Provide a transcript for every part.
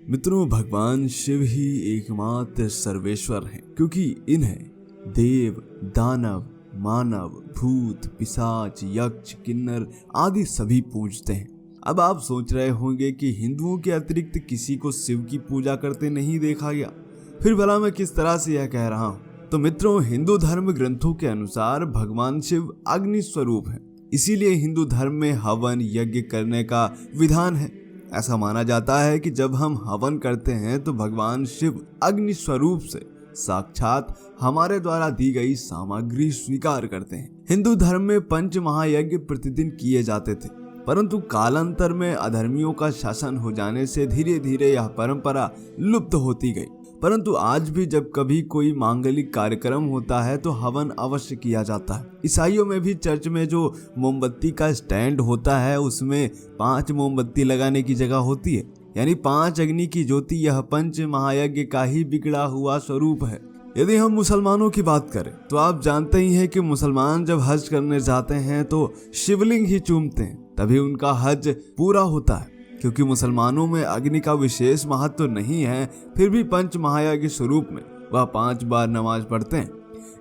मित्रों, भगवान शिव ही एकमात्र सर्वेश्वर हैं, क्योंकि इन्हें देव, दानव, मानव, भूत, पिशाच, यक्ष, किन्नर आदि सभी पूजते हैं। अब आप सोच रहे होंगे कि हिंदुओं के अतिरिक्त किसी को शिव की पूजा करते नहीं देखा गया, फिर भला मैं किस तरह से यह कह रहा हूँ। तो मित्रों, हिंदू धर्म ग्रंथों के अनुसार भगवान शिव अग्नि स्वरूप है, इसीलिए हिंदू धर्म में हवन यज्ञ करने का विधान है। ऐसा माना जाता है कि जब हम हवन करते हैं तो भगवान शिव अग्नि स्वरूप से साक्षात हमारे द्वारा दी गई सामग्री स्वीकार करते हैं। हिंदू धर्म में पंच महायज्ञ प्रतिदिन किए जाते थे, परंतु कालांतर में अधर्मियों का शासन हो जाने से धीरे धीरे यह परंपरा लुप्त होती गई। परंतु आज भी जब कभी कोई मांगलिक कार्यक्रम होता है तो हवन अवश्य किया जाता है। ईसाइयों में भी चर्च में जो मोमबत्ती का स्टैंड होता है उसमें 5 मोमबत्ती लगाने की जगह होती है, यानी 5 अग्नि की ज्योति। यह पंच महायज्ञ का ही बिगड़ा हुआ स्वरूप है। यदि हम मुसलमानों की बात करें तो आप जानते ही हैं कि मुसलमान जब हज करने जाते हैं तो शिवलिंग ही चूमते हैं, तभी उनका हज पूरा होता है। क्योंकि मुसलमानों में अग्नि का विशेष महत्व तो नहीं है, फिर भी पंच महायज्ञ स्वरूप में वह 5 बार नमाज पढ़ते हैं।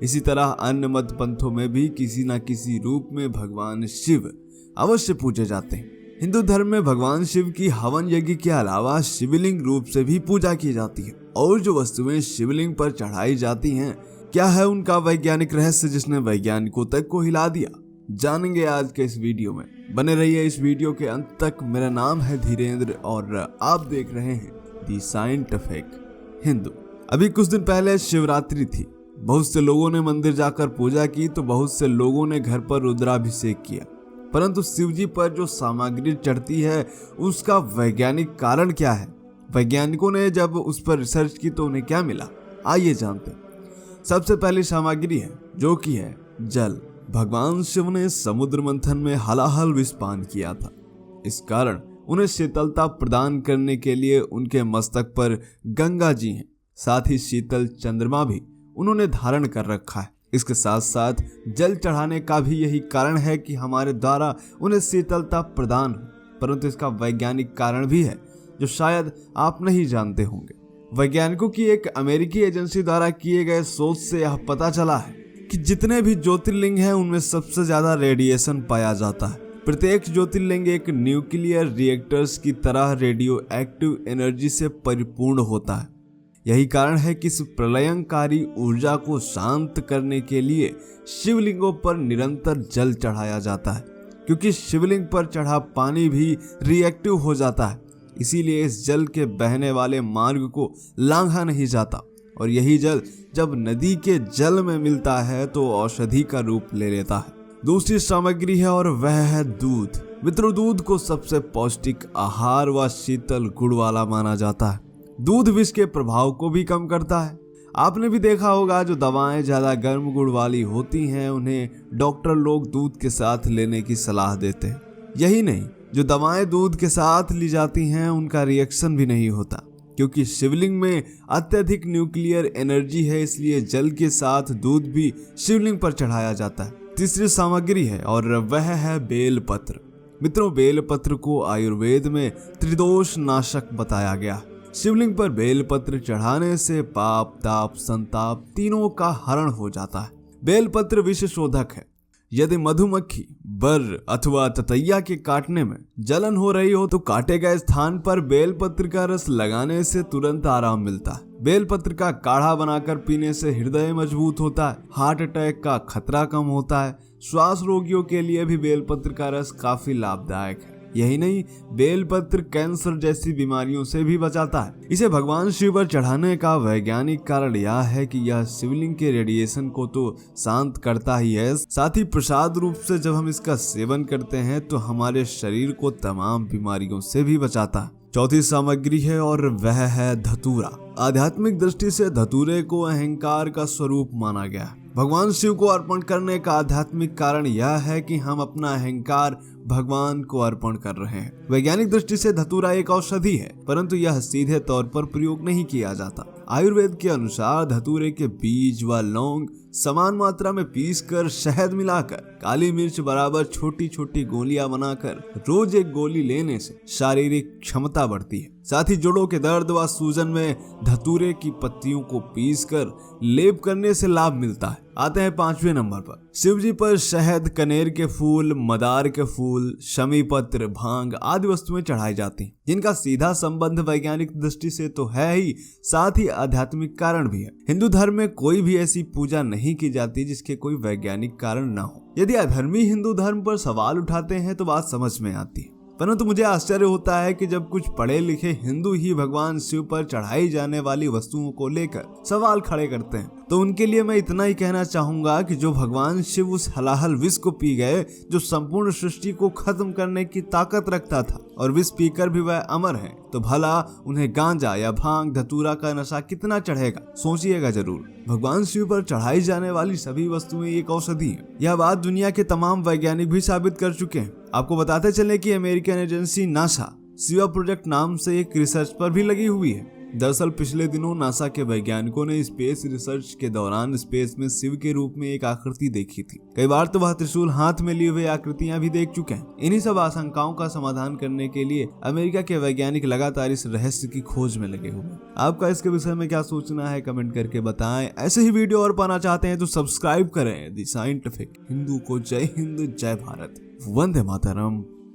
इसी तरह अन्य मत पंथों में भी किसी न किसी रूप में भगवान शिव अवश्य पूजे जाते हैं। हिंदू धर्म में भगवान शिव की हवन यज्ञ के अलावा शिवलिंग रूप से भी पूजा की जाती है। और जो वस्तुएं शिवलिंग पर चढ़ाई जाती हैं, क्या है उनका वैज्ञानिक रहस्य जिसने वैज्ञानिकों तक को हिला दिया, जानेंगे आज के इस वीडियो में। बने रहिए इस वीडियो के अंत तक। मेरा नाम है धीरेन्द्र और आप देख रहे हैं दी साइंटिफिक हिंदू। अभी कुछ दिन पहले शिवरात्रि थी। बहुत से लोगों ने मंदिर जाकर पूजा की तो बहुत से लोगों ने घर पर रुद्राभिषेक किया। परंतु शिवजी पर जो सामग्री चढ़ती है उसका वैज्ञानिक कारण क्या है? वैज्ञानिकों ने जब उस पर रिसर्च की तो उन्हें क्या मिला, आइए जानते हैं। सबसे पहली सामग्री है जो कि है जल। भगवान शिव ने समुद्र मंथन में हलाहल विष पान किया था। इस कारण उन्हें शीतलता प्रदान करने के लिए उनके मस्तक पर गंगा जी हैं, साथ ही शीतल चंद्रमा भी उन्होंने धारण कर रखा है। इसके साथ साथ जल चढ़ाने का भी यही कारण है कि हमारे द्वारा उन्हें शीतलता प्रदान हो। परंतु इसका वैज्ञानिक कारण भी है जो शायद आप नहीं जानते होंगे। वैज्ञानिकों की एक अमेरिकी एजेंसी द्वारा किए गए शोध से यह पता चला है कि जितने भी ज्योतिर्लिंग हैं उनमें सबसे ज्यादा रेडिएशन पाया जाता है। प्रत्येक ज्योतिर्लिंग एक न्यूक्लियर रिएक्टर्स की तरह रेडियो एक्टिव एनर्जी से परिपूर्ण होता है। यही कारण है कि इस प्रलयंकारी ऊर्जा को शांत करने के लिए शिवलिंगों पर निरंतर जल चढ़ाया जाता है, क्योंकि शिवलिंग पर चढ़ा पानी भी रिएक्टिव हो जाता है। इसीलिए इस जल के बहने वाले मार्ग को लांघा नहीं जाता और यही जल जब नदी के जल में मिलता है तो औषधि का रूप ले लेता है। दूसरी सामग्री है और वह है दूध। मित्रों, दूध को सबसे पौष्टिक आहार व शीतल गुण वाला माना जाता है। दूध विष के प्रभाव को भी कम करता है। आपने भी देखा होगा जो दवाएं ज्यादा गर्म गुण वाली होती हैं उन्हें डॉक्टर लोग दूध के साथ लेने की सलाह देते हैं। यही नहीं, जो दवाएं दूध के साथ ली जाती हैं उनका रिएक्शन भी नहीं होता, क्योंकि शिवलिंग में अत्यधिक न्यूक्लियर एनर्जी है। इसलिए जल के साथ दूध भी शिवलिंग पर चढ़ाया जाता है। तीसरी सामग्री है और वह है बेलपत्र। मित्रों, बेलपत्र को आयुर्वेद में त्रिदोष नाशक बताया गया। शिवलिंग पर बेलपत्र चढ़ाने से पाप, ताप, संताप तीनों का हरण हो जाता है। बेलपत्र विष शोधक है। यदि मधुमक्खी, बर अथवा ततैया के काटने में जलन हो रही हो तो काटे गए स्थान पर बेलपत्र का रस लगाने से तुरंत आराम मिलता है। बेलपत्र का काढ़ा बनाकर पीने से हृदय मजबूत होता है, हार्ट अटैक का खतरा कम होता है। श्वास रोगियों के लिए भी बेलपत्र का रस काफी लाभदायक है। यही नहीं, बेलपत्र कैंसर जैसी बीमारियों से भी बचाता है। इसे भगवान शिव पर चढ़ाने का वैज्ञानिक कारण यह है कि यह शिवलिंग के रेडिएशन को तो शांत करता ही है, साथ ही प्रसाद रूप से जब हम इसका सेवन करते हैं तो हमारे शरीर को तमाम बीमारियों से भी बचाता है। चौथी सामग्री है और वह है धतूरा। आध्यात्मिक दृष्टि से धतूरे को अहंकार का स्वरूप माना गया है। भगवान शिव को अर्पण करने का आध्यात्मिक कारण यह है कि हम अपना अहंकार भगवान को अर्पण कर रहे हैं। वैज्ञानिक दृष्टि से धतूरा एक औषधि है, परंतु यह सीधे तौर पर प्रयोग नहीं किया जाता। आयुर्वेद के अनुसार धतूरे के बीज व लौंग समान मात्रा में पीसकर शहद मिलाकर काली मिर्च बराबर छोटी छोटी गोलियां बनाकर रोज एक गोली लेने से शारीरिक क्षमता बढ़ती है। साथ ही जोड़ों के दर्द व सूजन में धतूरे की पत्तियों को पीसकर लेप करने से लाभ मिलता है। आते हैं 5वें नंबर पर। शिव जी पर शहद, कनेर के फूल, मदार के फूल, शमी पत्र, भांग आदि वस्तुएं चढ़ाई जाती हैं, जिनका सीधा संबंध वैज्ञानिक दृष्टि से तो है ही, साथ ही आध्यात्मिक कारण भी है। हिंदू धर्म में कोई भी ऐसी पूजा नहीं की जाती जिसके कोई वैज्ञानिक कारण न हो। यदि अधर्मी हिंदू धर्म पर सवाल उठाते हैं तो बात समझ में आती है, परंतु मुझे आश्चर्य होता है कि जब कुछ पढ़े लिखे हिंदू ही भगवान शिव पर चढ़ाई जाने वाली वस्तुओं को लेकर सवाल खड़े करते हैं, तो उनके लिए मैं इतना ही कहना चाहूंगा कि जो भगवान शिव उस हलाहल विष को पी गए जो संपूर्ण सृष्टि को खत्म करने की ताकत रखता था और विष पीकर भी वह अमर है, तो भला उन्हें गांजा या भांग धतूरा का नशा कितना चढ़ेगा, सोचिएगा जरूर। भगवान शिव पर चढ़ाई जाने वाली सभी वस्तुएं एक औषधि है। यह बात दुनिया के तमाम वैज्ञानिक भी साबित कर चुके हैं। आपको बताते चले कि American agency NASA Shiva project नाम से एक रिसर्च पर भी लगी हुई है। दरअसल पिछले दिनों नासा के वैज्ञानिकों ने स्पेस रिसर्च के दौरान स्पेस में शिव के रूप में एक आकृति देखी थी। कई बार तो वह त्रिशूल हाथ में लिए हुए आकृतियां भी देख चुके हैं। इन्हीं सब आशंकाओं का समाधान करने के लिए अमेरिका के वैज्ञानिक लगातार इस रहस्य की खोज में लगे हुए। आपका इसके विषय में क्या सोचना है, कमेंट करके बताएं। ऐसे ही वीडियो और पाना चाहते हैं तो सब्सक्राइब करें द साइंटिफिक हिंदू को। जय हिंद, जय भारत, वंदे मातरम।